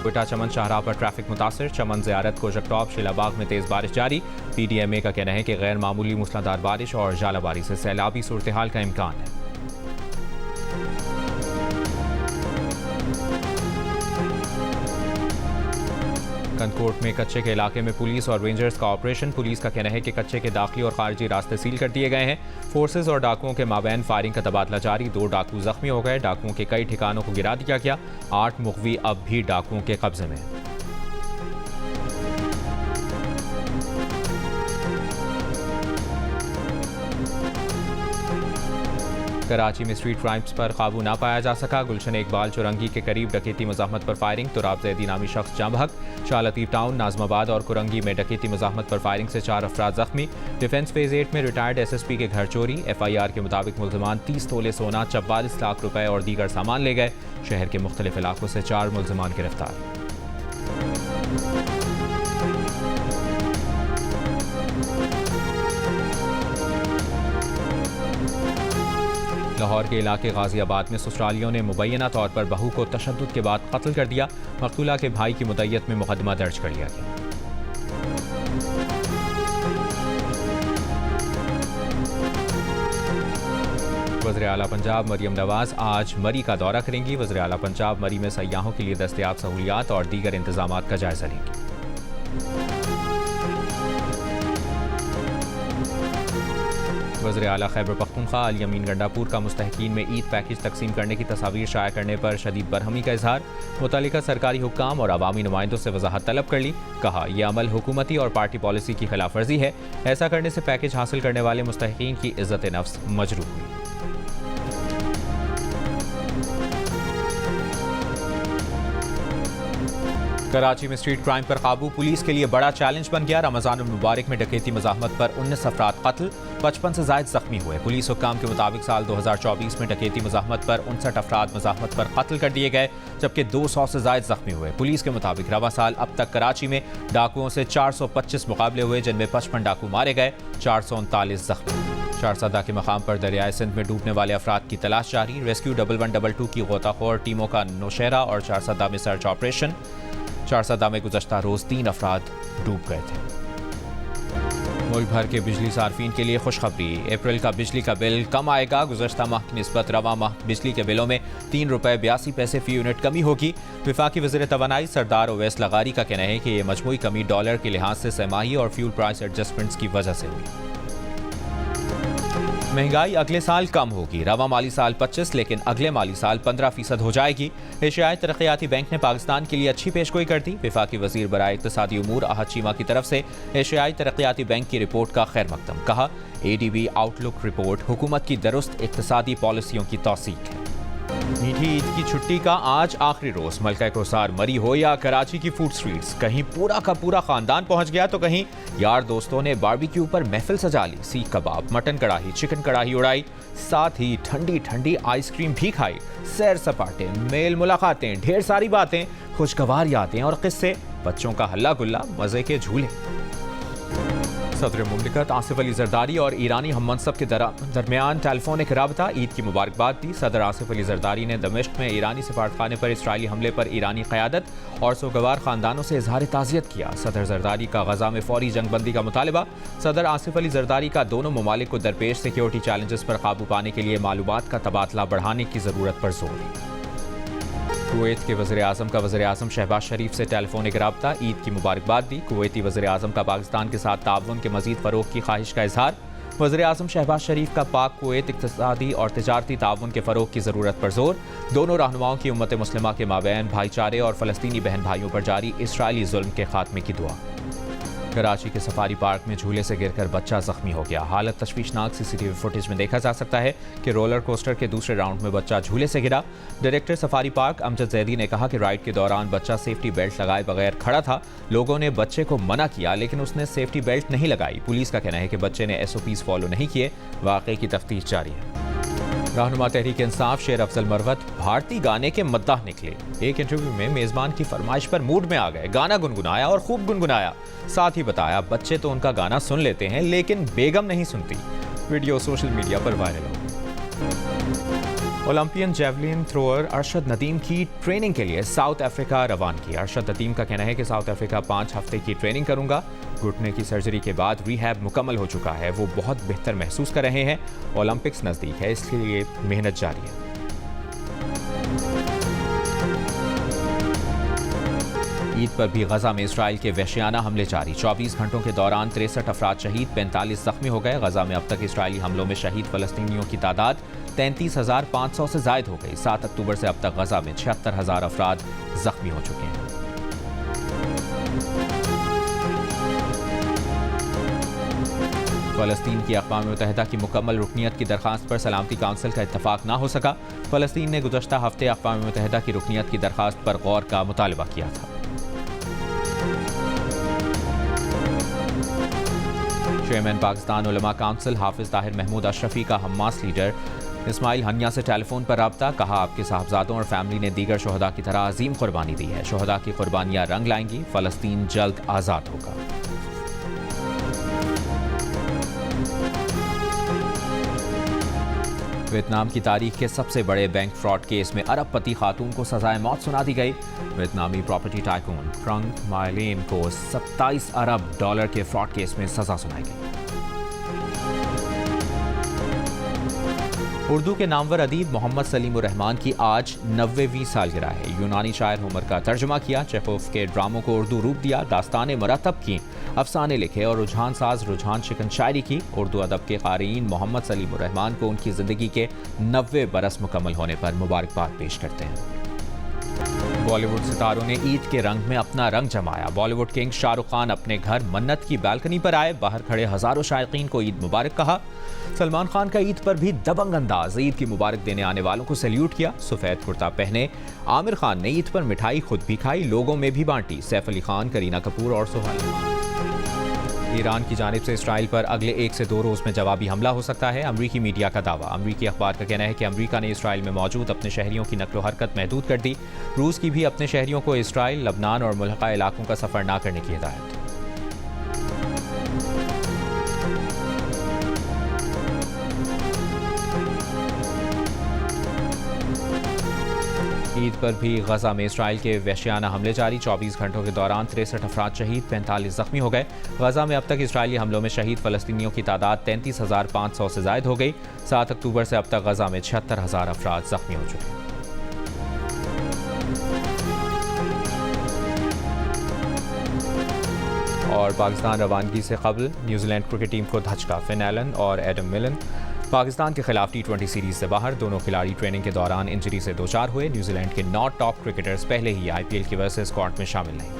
कोयटा चमन शाहराह पर ट्रैफिक मुतासिर। चमन ज़ियारत कोशकटॉप शीलाबाग में तेज़ बारिश जारी। PDMA का कहना है कि गैर मामूली मूसलाधार बारिश और जालाबारी से सैलाबी सूरत हाल का इम्कान है। कंदकोट में कच्चे के इलाके में पुलिस और रेंजर्स का ऑपरेशन। पुलिस का कहना है कि कच्चे के दाखिली और खारजी रास्ते सील कर दिए गए हैं। फोर्सेज और डाकुओं के माबैन फायरिंग का तबादला जारी। 2 डाकू जख्मी हो गए। डाकुओं के कई ठिकानों को गिरा दिया गया। 8 मुखवी अब भी डाकुओं के कब्जे में। कराची में स्ट्रीट क्राइम्स पर काबू ना पाया जा सका। गुलशन इकबाल चुरंगी के करीब डकैती मज़ाहमत पर फायरिंग। तुराब जैदी नामी शख्स जाँ बहक। शाह लतीफ टाउन, नाजमाबाद और कुरंगी में डकैती मज़ाहमत पर फायरिंग से 4 अफराद जख्मी। डिफेंस फेज 8 में रिटायर्ड SSP के घर चोरी। FIR के मुताबिक मुल्ज़िमान 30 तोले सोना, 44 लाख रुपए और दीगर सामान ले गए। शहर के मुख्तलिफ इलाकों से 4 मुल्ज़िमान गिरफ्तार। लाहौर के इलाके गाजियाबाद में ससुरालियों ने मुबैना तौर पर बहू को तशद्दुद के बाद कत्ल कर दिया। मकतूला के भाई की मुद्दत में मुकदमा दर्ज कर लिया गया। वज़ीर आला पंजाब मरियम नवाज आज मरी का दौरा करेंगी। वज़ीर आला पंजाब मरी में सयाहों के लिए दस्तयाब सहूलियात और दीगर इंतजामात का जायजा लेंगी। वज़ीर आला खैबर पख्तूनख्वा अली अमीन गंडापुर का मुस्तहकीन में ईद पैकेज तकसीम करने की तस्वीर शाया करने पर शदीद बरहमी का इजहार। मुतल्लिका सरकारी हुक्काम और अवामी नुमाइंदों से वजाहत तलब कर ली। कहा, यह अमल हुकूमती और पार्टी पॉलिसी की खिलाफ वर्जी है। ऐसा करने से पैकेज हासिल करने वाले मुस्तहकीन की इज्जत नफ्स मजरूह हुई। कराची में स्ट्रीट क्राइम पर काबू पुलिस के लिए बड़ा चैलेंज बन गया। रमजान मुबारक में डकैती मज़ाहमत पर 19 अफराद कत्ल, 55 से ज़ायद जख्मी हुए। पुलिस हुक्काम के मुताबिक साल 2024 में डकैती मज़ाहमत पर 59 अफराद मज़ाहमत पर कत्ल कर दिए गए, जबकि 200 से ज़ायद जख्मी हुए। पुलिस के मुताबिक रवा साल अब तक कराची में डाकुओं से 425 मुकाबले हुए, जिनमें 55 डाकू मारे गए, 439 जख्मी। शारसदा के मकाम पर दरियाए सिंध में डूबने वाले अफराद की तलाश जारी। रेस्क्यू 1122 की गोताखोर टीमों का नौशहरा और शारसदा में सर्च ऑपरेशन। शारसदा में गुज़श्ता रोज़ 3 अफराद डूब गए थे। मुल्क भर के बिजली सार्फिन के लिए खुशखबरी। अप्रैल का बिजली का बिल कम आएगा। गुज़श्ता माह की निस्बत रवा माह बिजली के बिलों में 3 रुपये 82 पैसे फी यूनिट कमी होगी। वफाकी वज़ीर तवानाई सरदार ओवैस लगारी का कहना है कि यह मजमूई कमी डॉलर के लिहाज से सरमाही और फ्यूल प्राइस एडजस्टमेंट्स की वजह से हुई। महंगाई अगले साल कम होगी। रवा माली साल 25 लेकिन अगले माली साल 15% हो जाएगी। एशियाई तरक्याती बैंक ने पाकिस्तान के लिए अच्छी पेशगोई कर दी। वफाकी वजीर बराए इक्तिसादी उमूर अहद चीमा की तरफ से एशियाई तरक्याती बैंक की रिपोर्ट का खैर मकदम। कहा, ADB आउटलुक रिपोर्ट हुकूमत की दुरुस्त इक्तिसादी पॉलिसियों की तौसीक है। मीठी ईद की छुट्टी का आज आखिरी रोज। मलका कोसार मरी हो या कराची की फूड स्ट्रीट्स, कहीं पूरा का पूरा खानदान पहुंच गया तो कहीं यार दोस्तों ने बारबेक्यू पर महफिल सजा ली। सीख कबाब, मटन कढ़ाई, चिकन कढ़ाई उड़ाई, साथ ही ठंडी ठंडी आइसक्रीम भी खाई। सैर सपाटे, मेल मुलाकातें, ढेर सारी बातें, खुशगवार यादें और किस्से, बच्चों का हल्ला गुल्ला, मजे के झूले। सदर मुमलिकत आसिफ अली जरदारी और ईरानी हम मनसब के दरमियान टेलीफोनिक राबता। ईद की मुबारकबाद दी। सदर आसिफ अली जरदारी ने दमिश्क में ईरानी सफारतखाने पर इसराइली हमले पर ईरानी क़यादत और सोगवार ख़ानदानों से इजहार ताज़ियत किया। सदर जरदारी का गजा में फौरी जंगबंदी का मुतालबा। सदर आसिफ अली जरदारी का दोनों ममालिक को दरपेश सिक्योरिटी चैलेंजेस पर काबू पाने के लिए मालूमात का तबादला बढ़ाने की ज़रूरत पर जोर। कुवैत के वज़ीर आज़म का वज़ीर आज़म शहबाज शरीफ से टेलीफोनिक राब्ता। ईद की मुबारकबाद दी। कुवैती वज़ीर आज़म का पाकिस्तान के साथ ताउन के मज़ीद फ़रोग़ की ख्वाहिश का इजहार। वज़ीर आज़म शहबाज शरीफ का पाक कुवैत इक़्तिसादी और तिजारती ताउन के फ़रोग़ की ज़रूरत पर जोर। दोनों रहनुमाओं की उम्मत मुस्लिमा के माबैन भाईचारे और फ़लस्तीनी बहन भाइयों पर जारी इसराइली जुल्म के खात्मे की दुआ। कराची के सफारी पार्क में झूले से गिरकर बच्चा जख्मी हो गया। हालत तशवीशनाक। CCTV फुटेज में देखा जा सकता है कि रोलर कोस्टर के दूसरे राउंड में बच्चा झूले से गिरा। Director safari park Amjad Zaidi ने कहा कि राइड के दौरान बच्चा सेफ्टी बेल्ट लगाए बगैर खड़ा था। लोगों ने बच्चे को मना किया लेकिन उसने सेफ्टी बेल्ट नहीं लगाई। पुलिस का कहना है कि बच्चे ने SOPs फॉलो नहीं किए। वाक़े की तफ्तीश जारी है। रहनुमा तहरीक इंसाफ शेर अफजल मरवत भारतीय गाने के मद्दाह निकले। एक इंटरव्यू में मेज़बान की फरमाइश पर मूड में आ गए, गाना गुनगुनाया और खूब गुनगुनाया। साथ ही बताया, बच्चे तो उनका गाना सुन लेते हैं लेकिन बेगम नहीं सुनती। वीडियो सोशल मीडिया पर वायरल हो गई। Olympian javelin thrower Arshad Nadeem की ट्रेनिंग के लिए साउथ अफ्रीका रवानगी। अरशद नदीम का कहना है कि साउथ अफ्रीका 5 हफ्ते की ट्रेनिंग करूंगा। घुटने की सर्जरी के बाद रिहैब मुकम्मल हो चुका है। वो बहुत बेहतर महसूस कर रहे हैं। ओलंपिक्स नज़दीक है, इसलिए मेहनत जारी है। ईद पर भी गजा में इसराइल के वहशियाना हमले जारी। 24 घंटों के दौरान 63 अफराद शहीद, 45 जख्मी हो गए। गजा में अब तक इसराइली हमलों में शहीद फलस्तीनियों की तादाद 33,500 से जायद हो गई। 7 अक्टूबर से अब तक गजा में 76,000 अफराद जख्मी हो चुके हैं। फलस्तीन की अक़वाम मुत्तहिदा की मुकम्मल रुकनियत की दरख्वास्त पर सलामती काउंसिल का इत्तफाक ना हो सका। फलस्तीन ने गुज़श्ता हफ्ते अक़वाम मुत्तहिदा की रुकनियत की दरख्वास्त पर गौर का मुतालबा किया था। चेयरमैन पाकिस्तान उलमा काउंसिल हाफिज ताहिर महमूद अशरफी का हमास लीडर इस्माइल हनिया से टेलीफोन पर रब्ता। कहा, आपके साहबजादों और फैमिली ने दीगर शोहदा की तरह अजीम कुर्बानी दी है। शोहदा की कुर्बानियां रंग लाएंगी। फलस्तीन जल्द आज़ाद होगा। वियतनाम की तारीख के सबसे बड़े बैंक फ्रॉड केस में अरबपति खातून को सजाए मौत सुना दी गई। वियतनामी प्रॉपर्टी टाइकून ट्रंक माइलेन को 27 अरब डॉलर के फ्रॉड केस में सजा सुनाई गई। उर्दू के नामवर अदीब मोहम्मद सलीम उर रहमान की आज 90वीं सालगिरह है। यूनानी शायर होमर का तर्जुमा किया, चेखोव के ड्रामों को उर्दू रूप दिया, दास्ताने मरतब की, अफसाने लिखे और रुझान साज रुझान शिकन शायरी की। उर्दू अदब के क़ारीन मोहम्मद सलीम उर रहमान को उनकी ज़िंदगी के 90 बरस मुकम्मल होने पर मुबारकबाद पेश करते हैं। बॉलीवुड सितारों ने ईद के रंग में अपना रंग जमाया। बॉलीवुड किंग शाहरुख खान अपने घर मन्नत की बालकनी पर आए। बाहर खड़े हजारों शायकीन को ईद मुबारक कहा। सलमान खान का ईद पर भी दबंग अंदाज, ईद की मुबारक देने आने वालों को सैल्यूट किया। सफेद कुर्ता पहने आमिर खान ने ईद पर मिठाई खुद भी खाई, लोगों में भी बांटी। सैफ अली खान, करीना कपूर और सुहाना। ईरान की जानिब से इसराइल पर अगले 1 से 2 रोज़ में जवाबी हमला हो सकता है। अमरीकी मीडिया का दावा। अमरीकी अखबार का कहना है कि अमरीका ने इसराइल में मौजूद अपने शहरियों की नकलो हरकत महदूद कर दी। रूस की भी अपने शहरियों को इसराइल, लबनान और मुल्हका इलाकों का सफ़र न करने की हिदायत। ईद पर भी गजा में इसराइल के वहशियाना हमले जारी। 24 घंटों के दौरान 63 अफराद शहीद, 45 जख्मी हो गए। गजा में अब तक इसराइली हमलों में शहीद फलस्तीनियों की तादाद 33,500 से जायद हो गई। 7 अक्टूबर से अब तक गजा में 76,000 अफराद जख्मी हो चुके हैं। और पाकिस्तान रवानगी से कबल न्यूजीलैंड क्रिकेट टीम को धचका। फिन एलन और एडम मिलन पाकिस्तान के खिलाफ T20 सीरीज से बाहर। दोनों खिलाड़ी ट्रेनिंग के दौरान इंजरी से दो चार हुए। न्यूजीलैंड के 9 टॉप क्रिकेटर्स पहले ही IPL की वजह से स्क्वाड में शामिल नहीं।